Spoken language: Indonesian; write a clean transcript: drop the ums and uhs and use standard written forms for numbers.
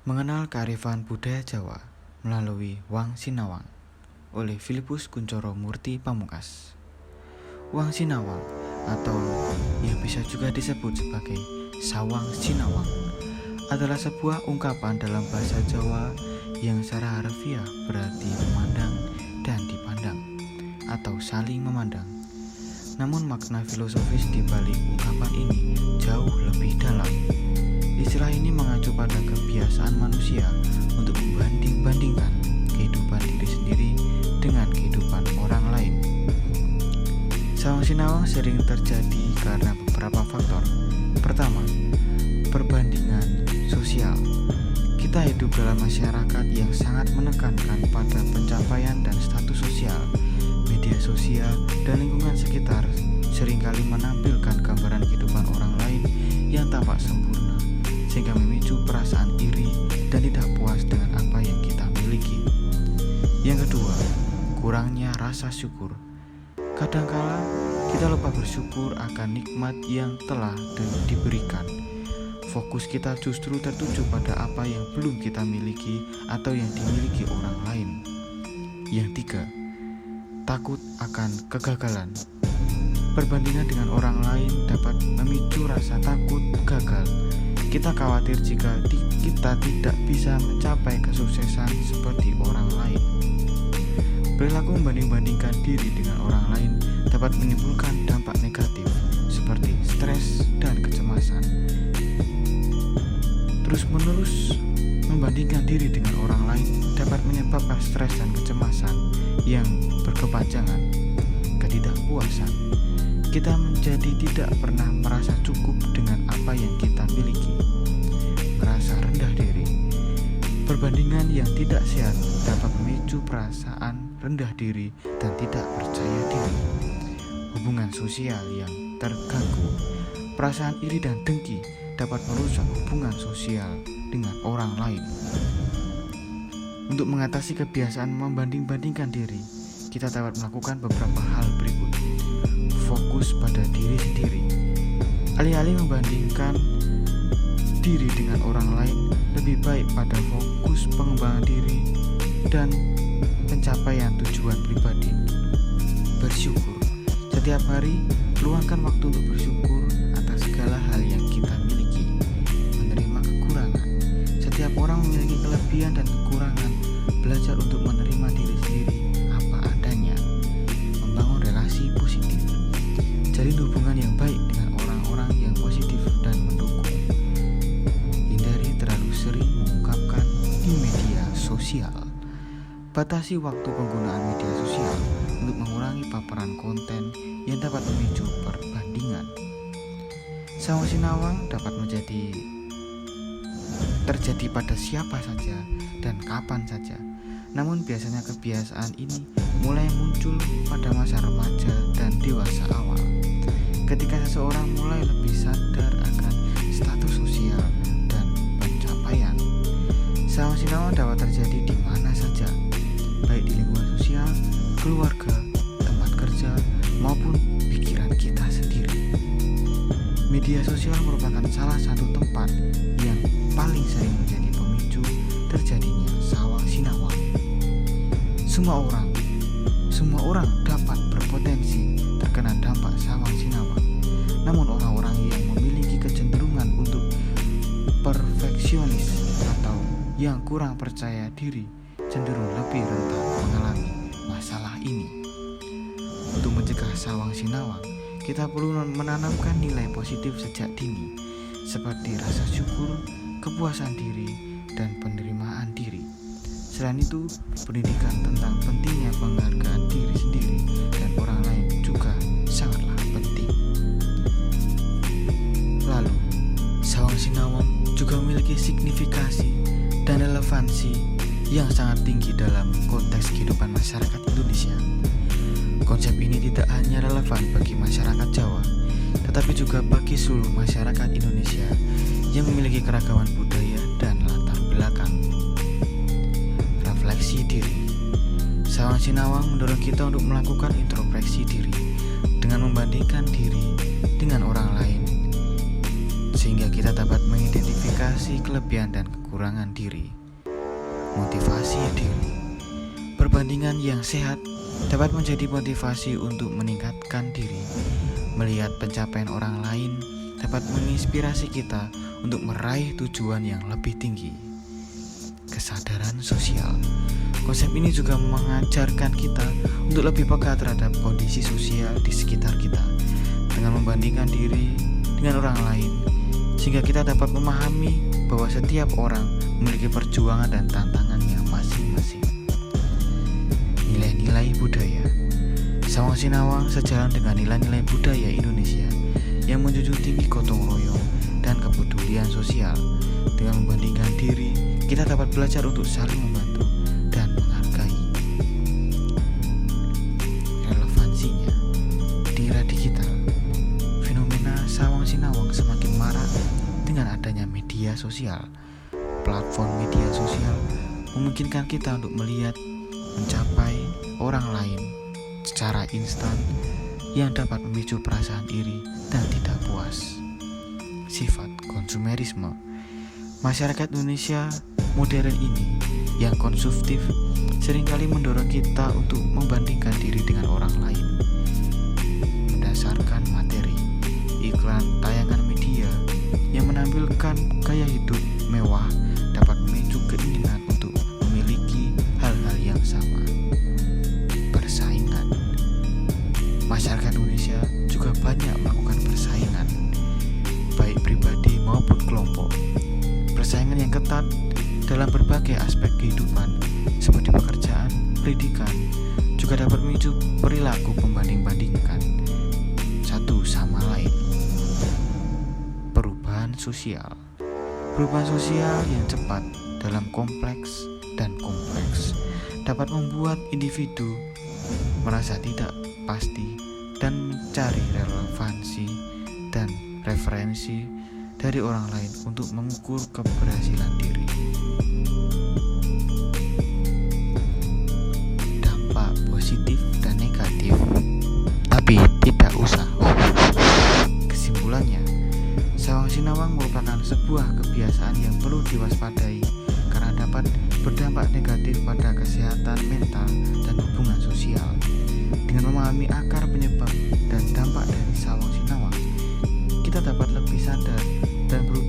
Mengenal kearifan budaya Jawa melalui Wang Sinawang oleh Filipus Kuncoro Murti Pamungkas. Wang Sinawang atau yang bisa juga disebut sebagai Sawang Sinawang adalah sebuah ungkapan dalam bahasa Jawa yang secara harfiah berarti memandang dan dipandang atau saling memandang. Namun makna filosofis di balik ungkapan ini jauh lebih dalam. Istilah ini mengacu pada kebiasaan manusia untuk membanding-bandingkan kehidupan diri sendiri dengan kehidupan orang lain. Sawang Sinawang sering terjadi karena beberapa faktor. Pertama, perbandingan sosial. Kita hidup dalam masyarakat yang sangat menekankan pada pencapaian dan status sosial. Media sosial dan lingkungan sekitar seringkali menampilkan gambaran kehidupan orang lain yang tampak sempurna, sehingga memicu perasaan iri dan tidak puas dengan apa yang kita miliki. Yang kedua, kurangnya rasa syukur. Kadangkala kita lupa bersyukur akan nikmat yang telah diberikan. Fokus kita justru tertuju pada apa yang belum kita miliki atau yang dimiliki orang lain. Yang tiga, takut akan kegagalan. Perbandingan dengan orang lain dapat memicu rasa takut gagal. Kita khawatir jika kita tidak bisa mencapai kesuksesan seperti orang lain. Perilaku membanding-bandingkan diri dengan orang lain dapat menimbulkan dampak negatif seperti stres dan kecemasan. Terus-menerus membandingkan diri dengan orang lain dapat menyebabkan stres dan kecemasan yang berkepanjangan, ketidakpuasan. Kita menjadi tidak pernah merasa cukup dengan apa yang kita miliki, merasa rendah diri. Perbandingan yang tidak sehat dapat memicu perasaan rendah diri dan tidak percaya diri. Hubungan sosial yang terganggu, perasaan iri dan dengki dapat merusak hubungan sosial dengan orang lain. Untuk mengatasi kebiasaan membanding-bandingkan diri, kita dapat melakukan beberapa hal berikut. Fokus pada diri sendiri. Alih-alih membandingkan diri dengan orang lain, lebih baik pada fokus pengembangan diri dan pencapaian tujuan pribadi. Bersyukur. Setiap hari, luangkan waktu untuk bersyukur atas segala hal yang kita miliki. Menerima kekurangan. Setiap orang memiliki kelebihan dan kekurangan. Belajar untuk menerima diri sendiri apa adanya. Membangun relasi positif. Jalin hubungan yang baik dengan orang-orang yang positif dan mendukung. Hindari terlalu sering mengungkapkan di media sosial. Batasi waktu penggunaan media sosial untuk mengurangi paparan konten yang dapat memicu perbandingan. Sawang Sinawang dapat terjadi pada siapa saja dan kapan saja. Namun biasanya kebiasaan ini mulai muncul pada masa remaja dan dewasa awal. Ketika seseorang mulai lebih sadar akan status sosial dan pencapaian. Sawang Sinawang dapat terjadi di mana saja, baik di lingkungan sosial, keluarga, tempat kerja, maupun pikiran kita sendiri. Media sosial merupakan salah satu tempat yang paling sering menjadi pemicu terjadinya Sawang Sinawang. Semua orang dapat berpotensi terkena dampak Sawang Sinawang. Namun orang-orang yang memiliki kecenderungan untuk perfeksionis atau yang kurang percaya diri cenderung lebih rentan mengalami masalah ini. Untuk mencegah Sawang Sinawang, kita perlu menanamkan nilai positif sejak dini, seperti rasa syukur, kepuasan diri, dan penerimaan diri. Selain itu, pendidikan tentang pentingnya penghargaan diri sendiri dan orang lain juga sangatlah penting. Lalu, Sawang Sinawang juga memiliki signifikasi dan relevansi yang sangat tinggi dalam konteks kehidupan masyarakat Indonesia. Konsep ini tidak hanya relevan bagi masyarakat Jawa, tetapi juga bagi seluruh masyarakat Indonesia yang memiliki keragaman budaya dan latar belakang. Refleksi diri. Sawang Sinawang mendorong kita untuk melakukan introspeksi diri dengan membandingkan diri dengan orang lain, sehingga kita dapat mengidentifikasi kelebihan dan kekurangan kekurangan diri. Motivasi diri. Perbandingan yang sehat dapat menjadi motivasi untuk meningkatkan diri. Melihat pencapaian orang lain dapat menginspirasi kita untuk meraih tujuan yang lebih tinggi. Kesadaran sosial. Konsep ini juga mengajarkan kita untuk lebih peka terhadap kondisi sosial di sekitar kita dengan membandingkan diri dengan orang lain, sehingga kita dapat memahami bahwa setiap orang memiliki perjuangan dan tantangannya masing-masing. Nilai-nilai budaya. Sawang Sinawang sejalan dengan nilai-nilai budaya Indonesia yang menjunjung tinggi gotong royong dan kepedulian sosial. Dengan membandingkan diri, kita dapat belajar untuk saling membantu dan menghargai. Relevansinya. Di era digital, fenomena Sawang Sinawang semakin marak dengan adanya media sosial. Platform media sosial memungkinkan kita untuk melihat, mencapai orang lain secara instan yang dapat memicu perasaan iri dan tidak puas. Sifat konsumerisme. Masyarakat Indonesia modern ini yang konsumtif seringkali mendorong kita untuk membandingkan diri dengan orang lain. Berdasarkan materi, iklan tayangan media yang menampilkan gaya hidup mewah dapat memicu keinginan untuk memiliki hal-hal yang sama. Persaingan. Masyarakat Indonesia juga banyak melakukan persaingan, baik pribadi maupun kelompok. Persaingan yang ketat dalam berbagai aspek kehidupan seperti pekerjaan, pendidikan juga dapat memicu perilaku pembanding-bandingkan satu sama lain. Perubahan sosial. Perubahan sosial yang cepat dalam kompleks dan kompleks dapat membuat individu merasa tidak pasti dan mencari relevansi dan referensi dari orang lain untuk mengukur keberhasilan diri. Dampak positif dan negatif, tapi tidak usah. Kesimpulannya, Sawang Sinawang merupakan sebuah kebiasaan yang perlu diwaspadai karena dapat berdampak negatif pada kesehatan mental dan hubungan sosial. Dengan memahami akar penyebab dan dampak dari Sawang Sinawang, kita dapat lebih sadar dan berusaha